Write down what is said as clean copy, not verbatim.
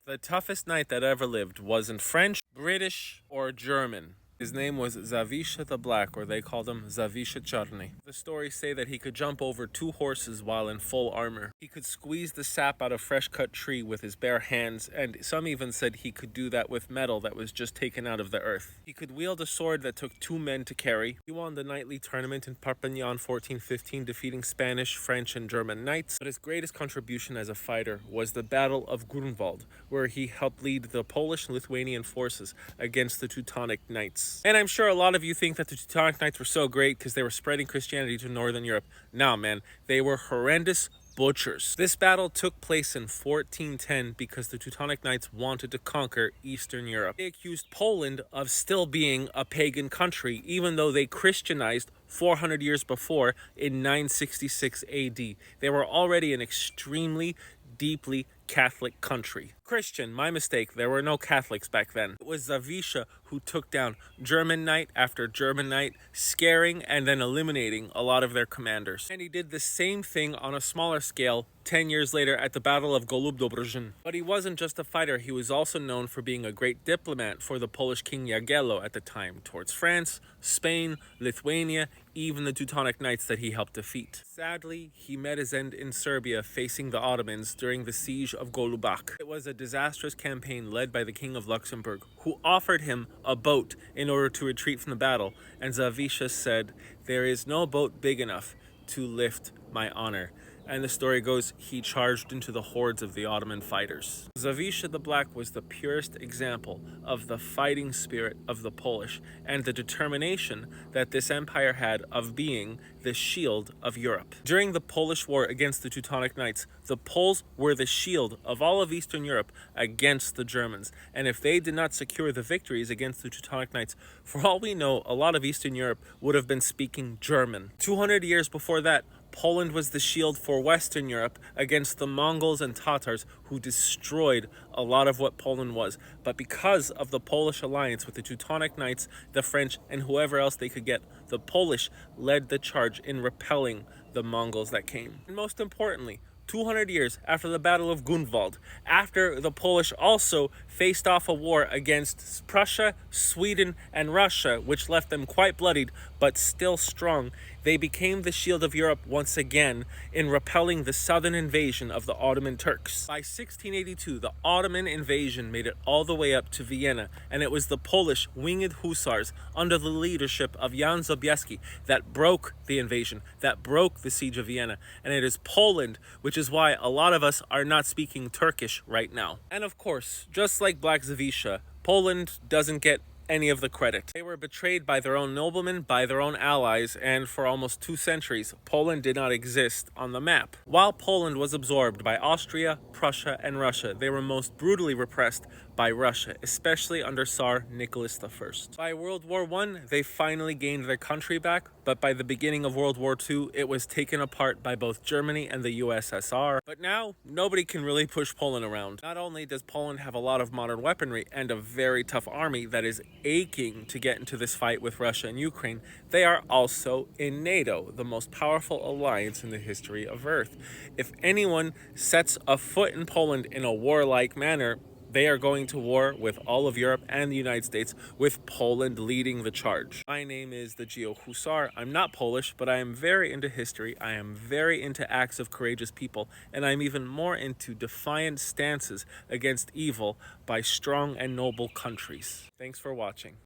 The toughest knight that ever lived wasn't French, British, or German. His name was Zawisha the Black, or they called him Zawisha Czarny. The stories say that he could jump over 2 horses while in full armor. He could squeeze the sap out of fresh-cut tree with his bare hands, and some even said he could do that with metal that was just taken out of the earth. He could wield a sword that took 2 men to carry. He won the knightly tournament in Perpignan 1415, defeating Spanish, French, and German knights. But his greatest contribution as a fighter was the Battle of Grunwald, where he helped lead the Polish and Lithuanian forces against the Teutonic Knights. And I'm sure a lot of you think that the Teutonic Knights were so great because they were spreading Christianity to Northern Europe. Nah, man, they were horrendous butchers. This battle took place in 1410 because the Teutonic Knights wanted to conquer Eastern Europe. They accused Poland of still being a pagan country, even though they Christianized 400 years before in 966 AD. They were already an extremely deeply Catholic country. Christian, my mistake, there were no Catholics back then. It was Zawisha who took down German knight after German knight, scaring and then eliminating a lot of their commanders. And he did the same thing on a smaller scale 10 years later at the Battle of Golub-Dobrzyń. But he wasn't just a fighter, he was also known for being a great diplomat for the Polish King Jagiello at the time, towards France, Spain, Lithuania, even the Teutonic Knights that he helped defeat. Sadly, he met his end in Serbia facing the Ottomans during the siege of Golubac. It was a disastrous campaign led by the King of Luxembourg, who offered him a boat in order to retreat from the battle, and Zawisha said, "There is no boat big enough to lift my honor." And the story goes, he charged into the hordes of the Ottoman fighters. Zawisha the Black was the purest example of the fighting spirit of the Polish and the determination that this empire had of being the shield of Europe. During the Polish War against the Teutonic Knights, the Poles were the shield of all of Eastern Europe against the Germans. And if they did not secure the victories against the Teutonic Knights, for all we know, a lot of Eastern Europe would have been speaking German. 200 years before that, Poland was the shield for Western Europe against the Mongols and Tatars, who destroyed a lot of what Poland was. But because of the Polish alliance with the Teutonic Knights, the French, and whoever else they could get, the Polish led the charge in repelling the Mongols that came. And most importantly, 200 years after the Battle of Grunwald, after the Polish also faced off a war against Prussia, Sweden, and Russia, which left them quite bloodied, but still strong, they became the shield of Europe once again in repelling the southern invasion of the Ottoman Turks. By 1682, the Ottoman invasion made it all the way up to Vienna, and it was the Polish winged hussars under the leadership of Jan Sobieski that broke the invasion, that broke the siege of Vienna. And it is Poland, which is why a lot of us are not speaking Turkish right now. And of course, just like Black Zawisha, Poland doesn't get any of the credit. They were betrayed by their own noblemen, by their own allies, and for almost 2 centuries, Poland did not exist on the map. While Poland was absorbed by Austria, Prussia, and Russia, they were most brutally repressed by Russia, especially under Tsar Nicholas I. By World War I, they finally gained their country back, but by the beginning of World War II, it was taken apart by both Germany and the USSR. But now, nobody can really push Poland around. Not only does Poland have a lot of modern weaponry and a very tough army that is aching to get into this fight with Russia and Ukraine, they are also in NATO, the most powerful alliance in the history of Earth. If anyone sets a foot in Poland in a warlike manner, they are going to war with all of Europe and the United States, with Poland leading the charge. My name is the Geo Hussar. I'm not Polish, but I am very into history. I am very into acts of courageous people, and I'm even more into defiant stances against evil by strong and noble countries. Thanks for watching.